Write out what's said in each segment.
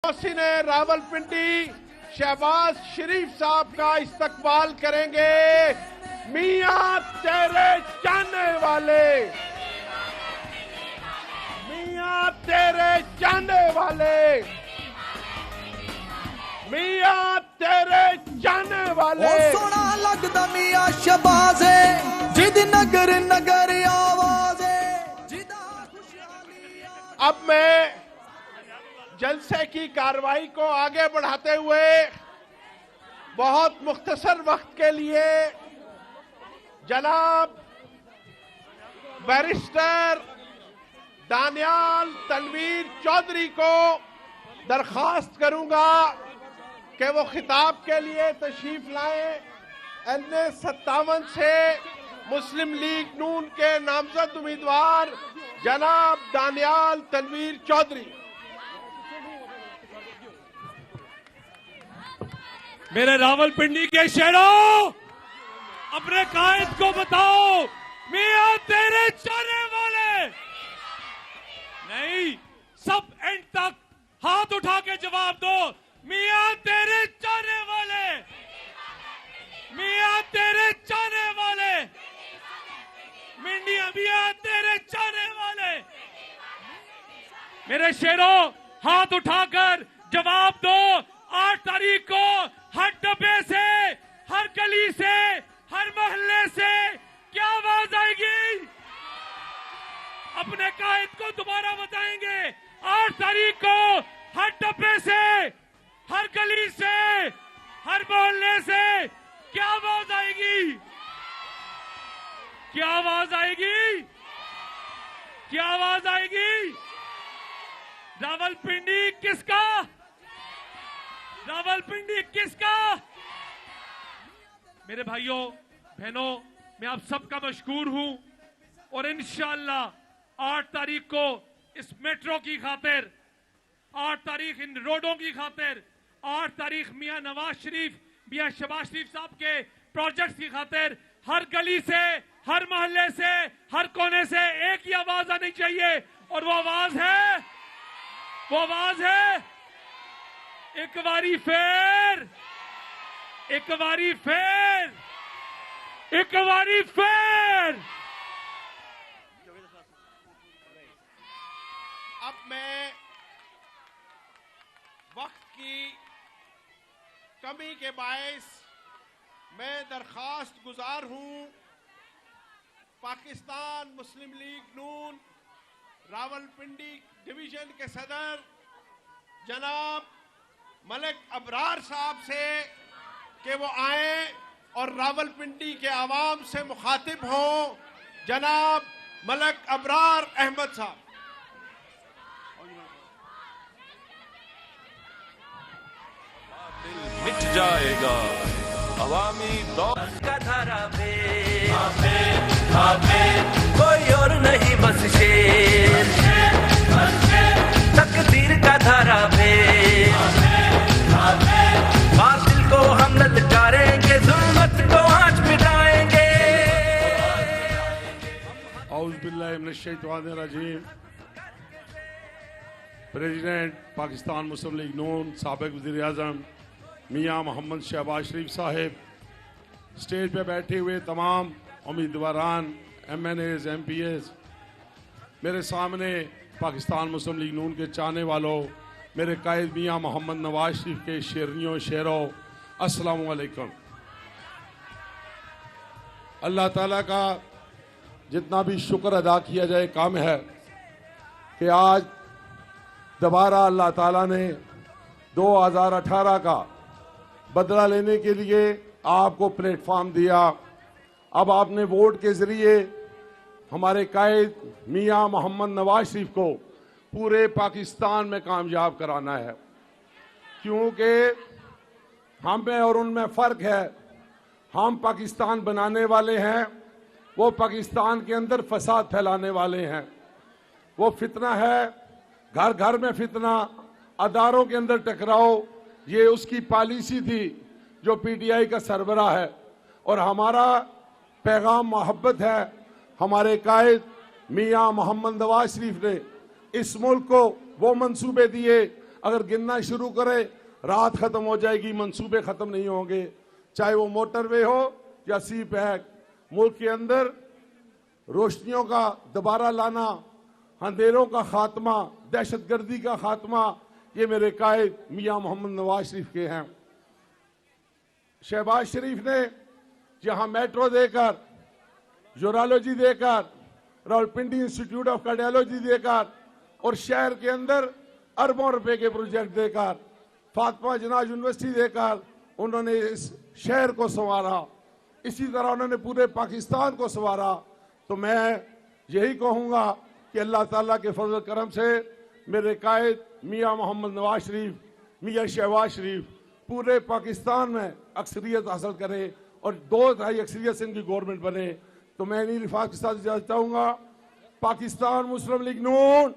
मोहसिन रावलपिंडी शहबाज शरीफ साहब का इस्तकबाल करेंगे। मियां तेरे चाहने वाले, मियां तेरे चाहने वाले, मियां तेरे चाहने वाले। सोना लगदा मियां शहबाज है, जिद नगर नगर आवाज है। अब मैं जलसे की कार्रवाई को आगे बढ़ाते हुए बहुत मुख्तसर वक्त के लिए जनाब बैरिस्टर दानियाल तनवीर चौधरी को दरखास्त करूंगा कि वो खिताब के लिए तशरीफ लाएं। NA 57 से मुस्लिम लीग नून के नामजद उम्मीदवार जनाब दानियाल तनवीर चौधरी। मेरे रावलपिंडी के शेरों, अपने कायद को बताओ, मियां तेरे चाहने वाले। नहीं, सब एंड तक हाथ उठा के जवाब दो। मियां तेरे चाहने वाले, मियां तेरे चाहने वाले, मियां तेरे चाहने वाले। मेरे शेरों, हाथ उठाकर जवाब दो। 8 तारीख को हर डब्बे से, हर गली से, हर मोहल्ले से क्या आवाज आएगी? अपने कायद को दोबारा बताएंगे। 8 तारीख को हर डब्बे से, हर गली से, हर मोहल्ले से क्या आवाज आएगी? क्या आवाज आएगी? क्या आवाज आएगी? रावलपिंडी किसका? रावलपिंडी किसका? मेरे भाइयों बहनों, मैं आप सबका मशकूर हूं और इंशाअल्लाह 8 तारीख को इस मेट्रो की खातिर, 8 तारीख इन रोडों की खातिर, 8 तारीख मियां नवाज शरीफ, मियां शहबाज शरीफ साहब के प्रोजेक्ट्स की खातिर हर गली से, हर मोहल्ले से, हर कोने से एक ही आवाज आनी चाहिए। और वो आवाज है, वो आवाज है, एक बारी फिर, एक बारी फिर, एक बारी फिर। अब मैं वक्त की कमी के बायस मैं दरखास्त गुजार हूं पाकिस्तान मुस्लिम लीग नून रावलपिंडी डिवीजन के सदर जनाब मलिक अबरार साहब से कि वो आए और रावलपिंडी के आवाम से मुखातिब हों। जनाब मलिक अबरार अहमद साहब। मिट जाएगा अवामी दौर का धारा पे, कोई और नहीं बस शेर, तकदीर का धारा पे, बातिल को हम ललकारेंगे, जुल्मत को आज मिटाएंगे। औज़ु बिल्लाहि मिनश शैतानिर रजीम। प्रेसिडेंट पाकिस्तान मुस्लिम लीग नून साबिक़ वज़ीर आज़म मियां मोहम्मद शहबाज शरीफ साहब, स्टेज पे बैठे हुए तमाम उम्मीदवारान, MNAs, MPAs, मेरे सामने पाकिस्तान मुस्लिम लीग नून के चाहने वालों, मेरे कायद मियां मोहम्मद नवाज शरीफ के शेरनियों शेरों, अस्सलामु अलैकुम। अल्लाह ताला का जितना भी शुक्र अदा किया जाए कम है कि आज दोबारा अल्लाह ताला ने 2018 का बदला लेने के लिए आपको प्लेटफॉर्म दिया। अब आपने वोट के जरिए हमारे कायद मियां मोहम्मद नवाज शरीफ को पूरे पाकिस्तान में कामयाब कराना है, क्योंकि हम में और उनमें फ़र्क है। हम पाकिस्तान बनाने वाले हैं, वो पाकिस्तान के अंदर फसाद फैलाने वाले हैं। वो फितना है, घर घर में फितना, अदारों के अंदर टकराव, ये उसकी पॉलिसी थी जो PTI का सरबराह है। और हमारा पैगाम मोहब्बत है। हमारे कायद मियां मोहम्मद नवाज शरीफ ने इस मुल्क को वो मंसूबे दिए, अगर गिनना शुरू करे रात खत्म हो जाएगी, मंसूबे खत्म नहीं होंगे। चाहे वो मोटरवे हो या सी पैक, मुल्क के अंदर रोशनियों का दोबारा लाना, अंधेरों का खात्मा, दहशतगर्दी का खात्मा, ये मेरे कायद मियां मोहम्मद नवाज शरीफ के हैं। शहबाज शरीफ ने जहां मेट्रो देकर, यूरोलॉजी देकर, रावलपिंडी इंस्टीट्यूट ऑफ कार्डियोलॉजी देकर और शहर के अंदर अरबों रुपए के प्रोजेक्ट देकर, फातिमा जनाज यूनिवर्सिटी देकर उन्होंने इस शहर को संवारा। इसी तरह उन्होंने पूरे पाकिस्तान को संवारा। तो मैं यही कहूंगा कि अल्लाह ताला के फजल करम से मेरे कायद मियां मोहम्मद नवाज शरीफ, मियां शहबाज शरीफ पूरे पाकिस्तान में अक्सरियत हासिल करे और 2/3 अक्सरियत से इनकी गवर्नमेंट बने। तो मैं इन्हीं लिफाज के साथ इजाजत चाहूंगा। पाकिस्तान मुस्लिम लीग नून,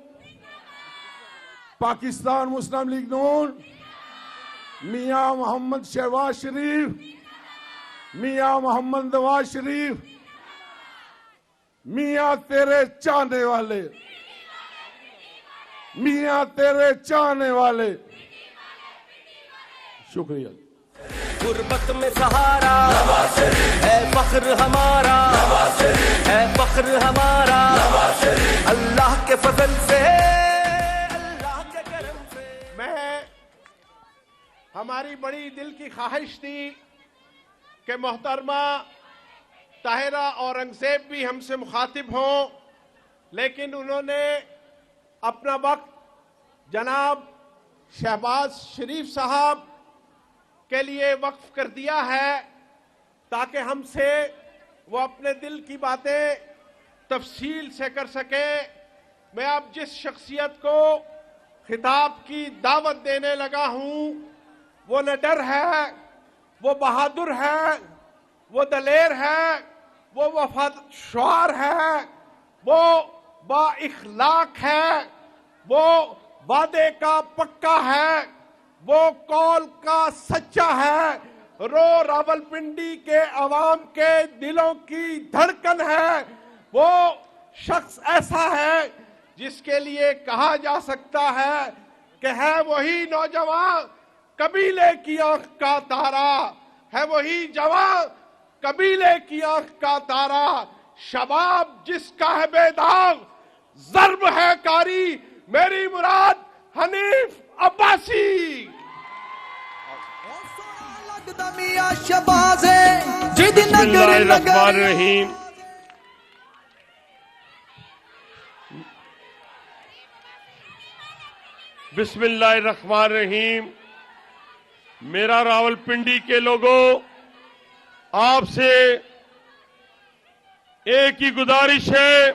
पाकिस्तान मुस्लिम लीग नून, मियां मोहम्मद शहबाज शरीफ, मियां मोहम्मद नवाज शरीफ, मियां तेरे चाहने वाले, मियां तेरे चाहने वाले। शुक्रिया। गुर्बत में सहारा है फख्र हमारा, है फख्र हमारा, अल्लाह के फजल से, अल्लाह के करम से। मैं, हमारी बड़ी दिल की ख्वाहिश थी कि मोहतरमा ताहिरा औरंगजेब भी हमसे मुखातिब हों, लेकिन उन्होंने अपना वक्त जनाब शहबाज शरीफ साहब के लिए वक्फ कर दिया है ताकि हमसे वो अपने दिल की बातें तफसील से कर सके। मैं अब जिस शख्सियत को खिताब की दावत देने लगा हूं वो निडर है, वो बहादुर है, वो दलेर है, वो वफादार है, वो बाइखलाक है, वो वादे का पक्का है, वो कौल का सच्चा है, रावलपिंडी के अवाम के दिलों की धड़कन है। वो शख्स ऐसा है जिसके लिए कहा जा सकता है कि है वही नौजवान कबीले की आंख का तारा, है वही जवान कबीले की आंख का तारा, शबाब जिसका है बेदाग, जर्ब है कारी, मेरी मुराद हनीफ अब्बासी। लगदा मियां शहबाज है जिद नगर नगर। रहीम। बिस्मिल्लाहिर्रहमानिर्रहीम। मेरा रावलपिंडी के लोगों आपसे एक ही गुजारिश है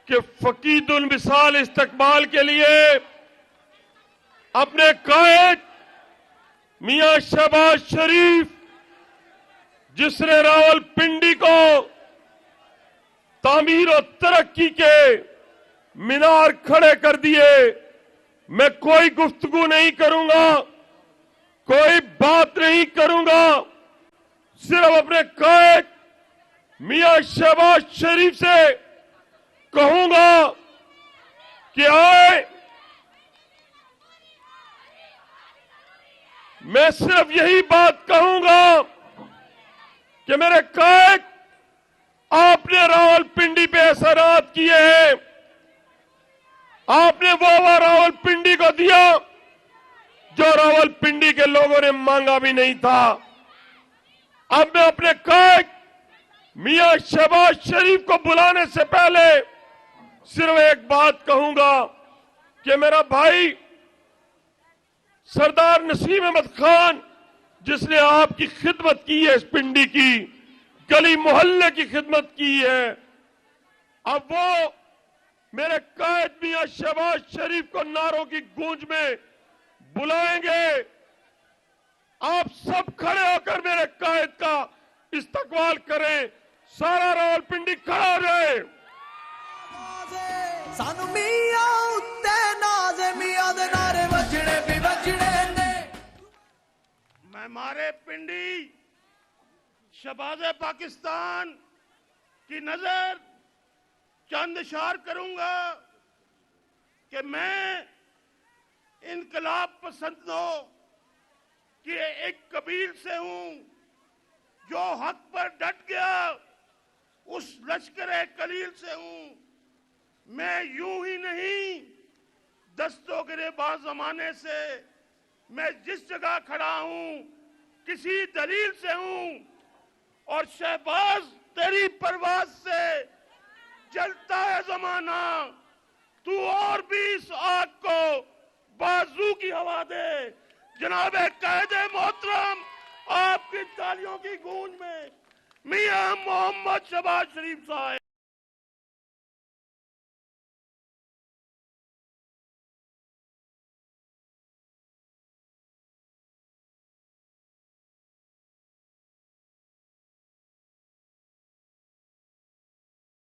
कि फकीदुल मिसाल इस्तकबाल के लिए अपने कायद मियां शहबाज शरीफ, जिसने रावलपिंडी को तामीर और तरक्की के मीनार खड़े कर दिए, मैं कोई गुफ्तगू नहीं करूंगा, कोई बात नहीं करूंगा, सिर्फ अपने कायद मियां शहबाज शरीफ से कहूंगा कि आए, मैं सिर्फ यही बात कहूंगा कि मेरे कायद आपने रावलपिंडी पे असरात किए हैं, आपने वो रावलपिंडी को दिया जो रावलपिंडी के लोगों ने मांगा भी नहीं था। अब मैं अपने कायद मियां शहबाज शरीफ को बुलाने से पहले सिर्फ एक बात कहूंगा कि मेरा भाई सरदार नसीम अहमद खान, जिसने आपकी खिदमत की है, इस पिंडी की गली मोहल्ले की खिदमत की है, अब वो मेरे कायद मियां शहबाज शरीफ को नारों की गूंज में बुलाएंगे। आप सब खड़े होकर मेरे कायद का इस्तकबाल करें, सारा रावलपिंडी खड़ा रहे। सानू मियां उत्ते नाज़ मियां दे नारे वजने भी वजने ने। मैं मारे पिंडी शहबाज पाकिस्तान की नजर चंद इशार करूंगा कि मैं इनकलाब पसंदों कि एक कबील से हूं जो हक पर डट गया, उस लश्कर कलील से हूं। मैं यूं ही नहीं, दस्तों गिरेबाज जमाने से मैं जिस जगह खड़ा हूं किसी दलील से हूं। और शहबाज तेरी परवाज से जलता है जमाना, तू और भी इस आग को बाजू की हवा दे। जनाब कायदे मोहतरम, आपकी तालियों की गूंज में मियां मोहम्मद शहबाज शरीफ साहब।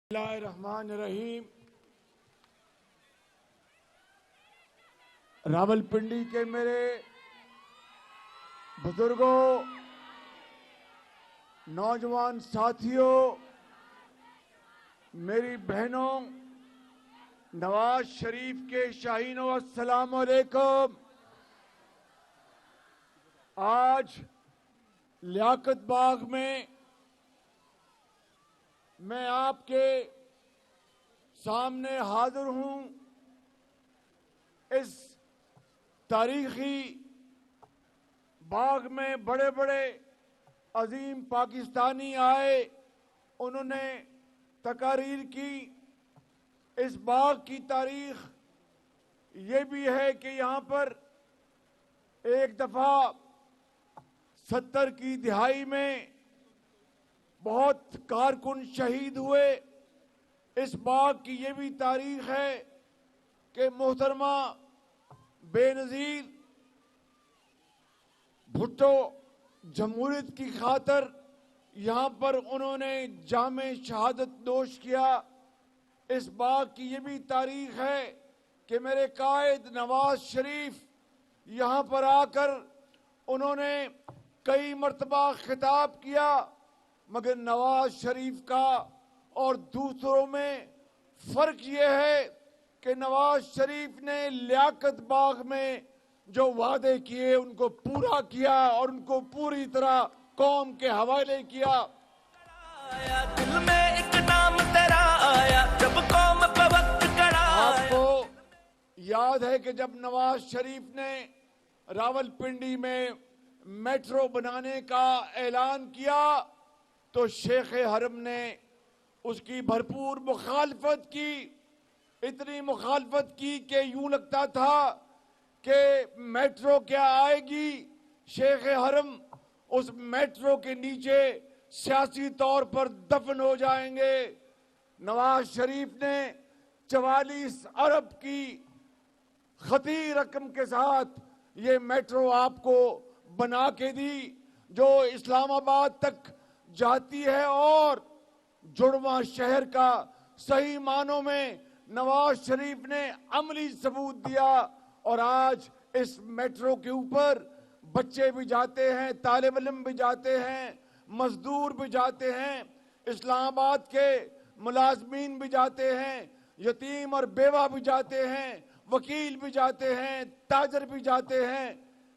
बिस्मिल्लाहिर्रहमानिर्रहीम। रावलपिंडी के मेरे बुजुर्गों, नौजवान साथियों, मेरी बहनों, नवाज शरीफ के शाहीनों, अस्सलाम वालेकुम। आज लियाकत बाग में मैं आपके सामने हाजिर हूं। इस तारीखी बाग में बड़े बड़े अजीम पाकिस्तानी आए, उन्होंने तकारीर की। इस बाग की तारीख ये भी है कि यहाँ पर एक दफा 70 की दिहाई में बहुत कारकुन शहीद हुए। इस बाग की ये भी तारीख है कि मोहतरमा बेनजीर भुट्टो जमहूरियत की खातर यहाँ पर उन्होंने जामे शहादत नोश किया। इस बाग की ये भी तारीख है कि मेरे कायद नवाज शरीफ यहाँ पर आकर उन्होंने कई मर्तबा खिताब किया, मगर नवाज शरीफ का और दूसरों में फर्क ये है कि नवाज शरीफ ने लियाकत बाग में जो वादे किए उनको पूरा किया और उनको पूरी तरह कौम के हवाले किया। आया दिल में एक नाम तेरा आया, जब कौम पे वक्त कड़ा। आपको याद है कि जब नवाज शरीफ ने रावलपिंडी में मेट्रो बनाने का ऐलान किया तो शेख हरम ने उसकी भरपूर मुखालफत की। इतनी मुखालफत की कि यूं लगता था कि मेट्रो क्या आएगी, शेख हरम उस मेट्रो के नीचे सियासी तौर पर दफन हो जाएंगे। नवाज शरीफ ने 44 अरब की खती रकम के साथ ये मेट्रो आपको बना के दी, जो इस्लामाबाद तक जाती है और जुड़वा शहर का सही मानों में नवाज शरीफ ने अमली सबूत दिया। और आज इस मेट्रो के ऊपर बच्चे भी जाते हैं, तालिब इल्म भी जाते हैं, मजदूर भी जाते हैं, इस्लामाबाद के मुलाजमीन भी जाते हैं, यतीम और बेवा भी जाते हैं, वकील भी जाते हैं, ताजर भी जाते हैं।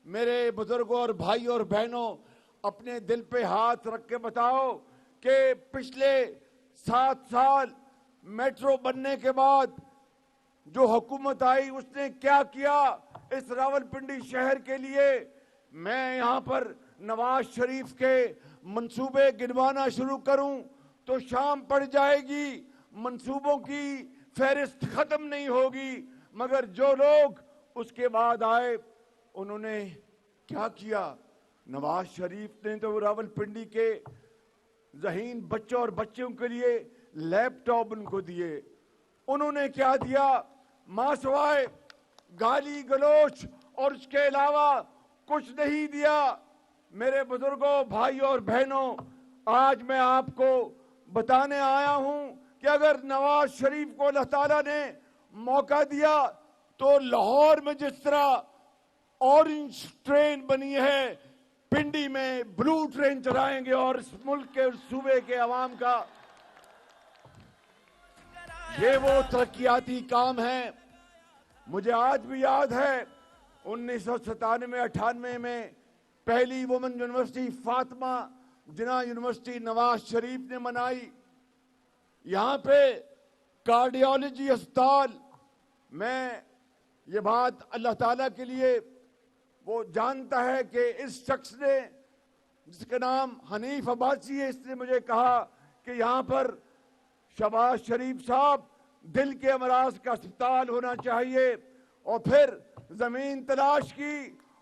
मेरे बुजुर्गों और भाई और बहनों, अपने दिल पे हाथ रख के बताओ कि पिछले 7 साल मेट्रो बनने के बाद जो हुकूमत आई उसने क्या किया इस रावलपिंडी शहर के लिए। मैं यहाँ पर नवाज शरीफ के मंसूबे गिनवाना शुरू करूं तो शाम पड़ जाएगी, मंसूबों की फहरिस्त खत्म नहीं होगी। मगर जो लोग उसके बाद आए उन्होंने क्या किया। नवाज शरीफ ने तो रावलपिंडी के ज़हीन बच्चों और बच्चों के लिए लैपटॉप उनको दिए। उन्होंने क्या दिया, मासवाए गाली गलोच और उसके अलावा कुछ नहीं दिया। मेरे बुजुर्गों, भाइयों और बहनों, आज मैं आपको बताने आया हूं कि अगर नवाज शरीफ को अल्लाह ताला ने मौका दिया तो लाहौर में जिस तरह ऑरेंज ट्रेन बनी है, पिंडी में ब्लू ट्रेन चलाएंगे और इस मुल्क के सूबे के अवाम का ये वो तरक्याती काम है। मुझे आज भी याद है 1997-98 में पहली वुमेन यूनिवर्सिटी फातिमा जिना यूनिवर्सिटी नवाज शरीफ ने बनाई। यहां पे कार्डियोलॉजी अस्पताल, मैं ये बात अल्लाह ताला के लिए वो जानता है कि इस शख्स ने, जिसका नाम हनीफ अब्बासी है, इसने मुझे कहा कि यहां पर शहबाज शरीफ साहब दिल के अमराज का अस्पताल होना चाहिए, और फिर जमीन तलाश की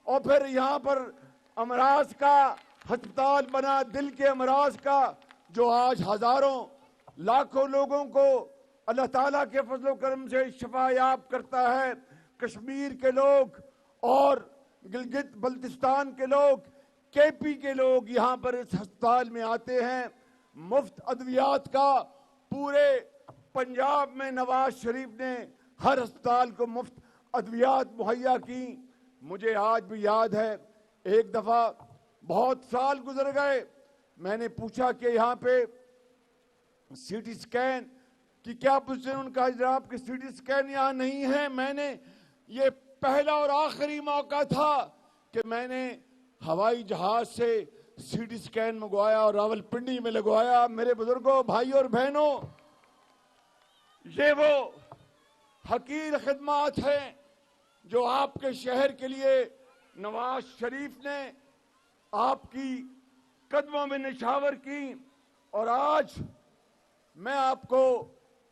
और फिर यहां पर अमराज का अस्पताल बना, दिल के अमराज का, जो आज हजारों लाखों लोगों को अल्लाह ताला के फजल करम से शफायाब करता है। कश्मीर के लोग और गिलगित बल्तिस्तान के लोग, केपी के लोग यहां पर इस अस्पताल में आते हैं। मुफ्त अद्वियात का पूरे पंजाब में नवाज शरीफ ने हर अस्पताल को मुफ्त अद्वियात मुहैया की। मुझे आज भी याद है, एक दफा बहुत साल गुजर गए, मैंने पूछा कि यहाँ पे सीटी स्कैन की क्या पोजीशन, उनका जनाब कि सीटी स्कैन यहाँ नहीं है। मैंने ये पहला और आखिरी मौका था कि मैंने हवाई जहाज से सीटी स्कैन मंगवाया और रावलपिंडी में लगवाया। मेरे बुजुर्गों, भाई और बहनों, ये वो हकीर खिदमात हैं जो आपके शहर के लिए नवाज शरीफ ने आपकी कदमों में निछावर की। और आज मैं आपको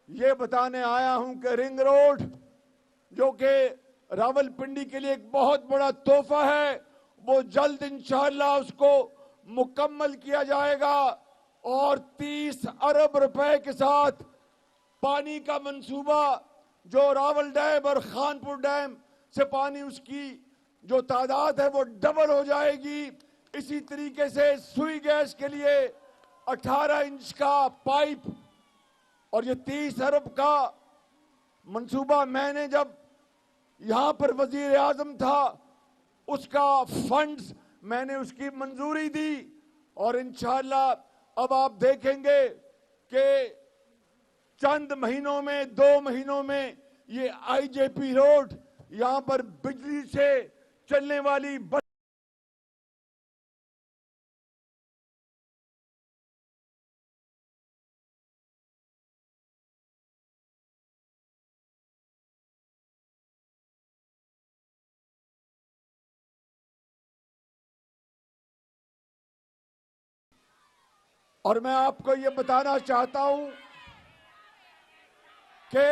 ये बताने आया हूं कि रिंग रोड, जो कि रावलपिंडी के लिए एक बहुत बड़ा तोहफा है, वो जल्द इंशाअल्लाह उसको मुकम्मल किया जाएगा और 30 अरब रुपए के साथ पानी का मंसूबा, जो रावल डैम और खानपुर डैम से पानी, उसकी जो तादाद है वो डबल हो जाएगी। इसी तरीके से सुई गैस के लिए 18 इंच का पाइप, और ये 30 अरब का मंसूबा मैंने जब यहां पर वजीर आजम था, उसका फंड्स मैंने उसकी मंजूरी दी। और इंशाअल्लाह अब आप देखेंगे कि चंद महीनों में, 2 महीनों में, ये आईजेपी रोड, यहां पर बिजली से चलने वाली बस और मैं आपको ये बताना चाहता हूं कि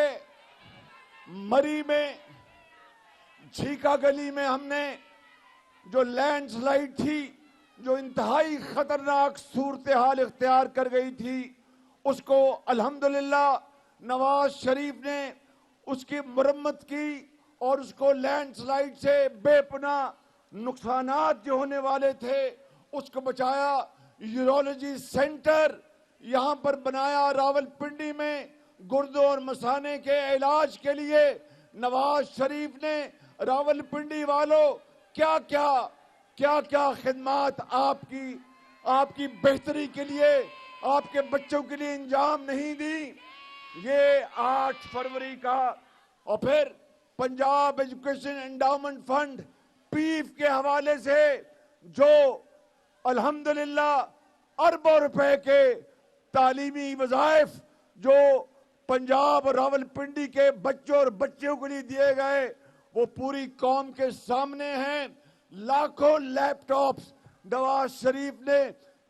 मरी में झीका गली में हमने जो लैंडस्लाइड थी, जो इंतहाई खतरनाक सूरत हाल इख्तियार कर गई थी, उसको अल्हम्दुलिल्लाह नवाज शरीफ ने उसकी मरम्मत की और उसको लैंडस्लाइड से बेपनाह नुकसानात जो होने वाले थे उसको बचाया। यूरोलॉजी सेंटर यहां पर बनाया रावलपिंडी में, गुर्दों और मसाने के इलाज के लिए नवाज शरीफ ने रावलपिंडी वालों क्या क्या खिदमात आपकी बेहतरी के लिए, आपके बच्चों के लिए इंजाम नहीं दी। ये 8 फरवरी का, और फिर पंजाब एजुकेशन एंडाउमेंट फंड पीफ के हवाले से जो अल्हम्दुलिल्लाह अरबों रुपए के तालीमी वज़ाइफ जो पंजाब और रावलपिंडी के बच्चों और बच्चियों के लिए दिए गए, वो पूरी कौम के सामने हैं। लाखों लैपटॉप्स नवाज शरीफ ने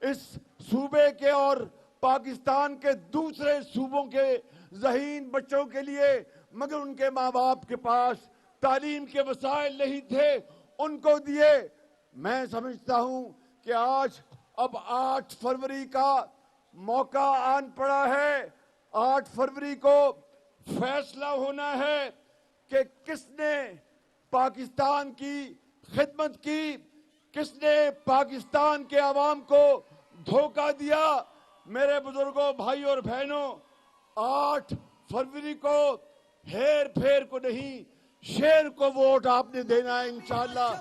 इस सूबे के और पाकिस्तान के दूसरे सूबों के ज़हीन बच्चों के लिए, मगर उनके माँ बाप के पास तालीम के वसाइल नहीं थे, उनको दिए। मैं समझता हूं कि आज अब 8 फरवरी का मौका आन पड़ा है। 8 फरवरी को फैसला होना है कि किसने पाकिस्तान की खिदमत की, किसने पाकिस्तान के अवाम को धोखा दिया। मेरे बुजुर्गों, भाई और बहनों, 8 फरवरी को हेर फेर को नहीं, शेर को वोट आपने देना है इंशाअल्लाह।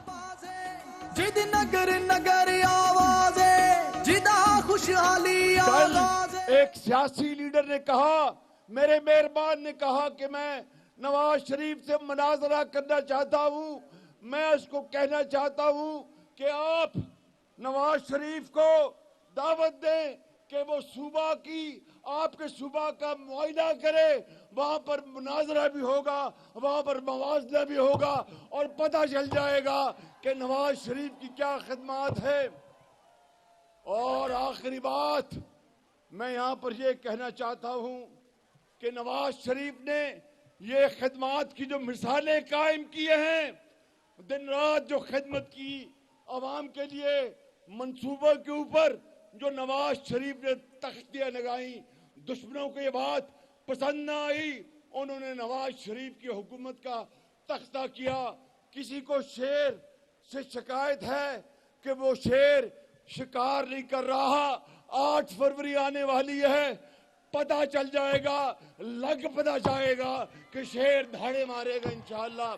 जिद नगर नगर आवाज़े, जिदा खुशहाली आवाज़े। एक सियासी लीडर ने कहा, मेरे मेहरबान ने कहा कि मैं नवाज शरीफ से मुनाजरा करना चाहता हूं। मैं उसको कहना चाहता हूं कि आप नवाज शरीफ को दावत दें कि वो सूबा की आपके सूबा का मुआयना करे, वहां पर मुनाजरा भी होगा, वहां पर मवाजना भी होगा और पता चल जाएगा कि नवाज शरीफ की क्या खिदमत है। और आखिरी बात मैं यहां पर यह कहना चाहता हूं कि नवाज शरीफ ने ये खिदमत की जो मिसालें कायम किए हैं, दिन रात जो खिदमत की आवाम के लिए, मंसूबों के ऊपर जो नवाज शरीफ ने तख्तियां लगाई, दुश्मनों को ये बात पसंद ना आई, उन्होंने नवाज शरीफ की हुकूमत का तख्ता किया। किसी को शेर से शिकायत है कि वो शेर शिकार नहीं कर रहा, 8 फरवरी आने वाली है, पता चल जाएगा, पता जाएगा कि शेर धाड़े मारेगा इंशाअल्लाह।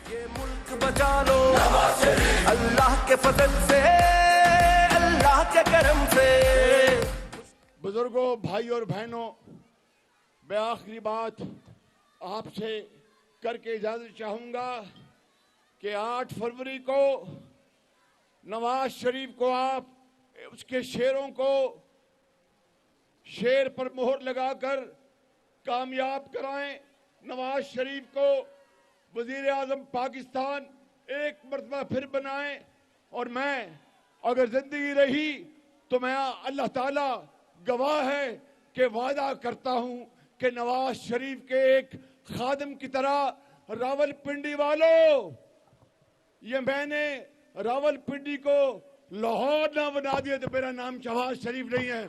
ये मुल्क बचा लो अल्लाह के फजल से, अल्लाह के करम से। बुजुर्गों, भाई और बहनों, मैं आखिरी बात आपसे करके इजाजत चाहूंगा कि 8 फरवरी को नवाज शरीफ को आप उसके शेरों को शेर पर मोहर लगाकर कामयाब कराएं। नवाज शरीफ को वजीर आजम पाकिस्तान एक मरतबा फिर बनाएं। और मैं अगर जिंदगी रही तो मैं अल्लाह ताला गवाह है कि वादा करता हूं कि नवाज शरीफ के एक खादिम की तरह रावलपिंडी वालों, ये मैंने रावलपिंडी को लाहौर ना बना दिया तो मेरा नाम शहबाज शरीफ नहीं है।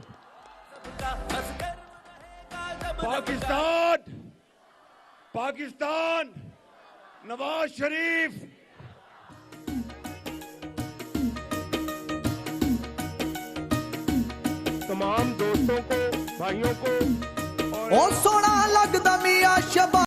पाकिस्तान नवाज शरीफ। तमाम दोस्तों को, भाइयों को ओ सोना लगदा मियां शबा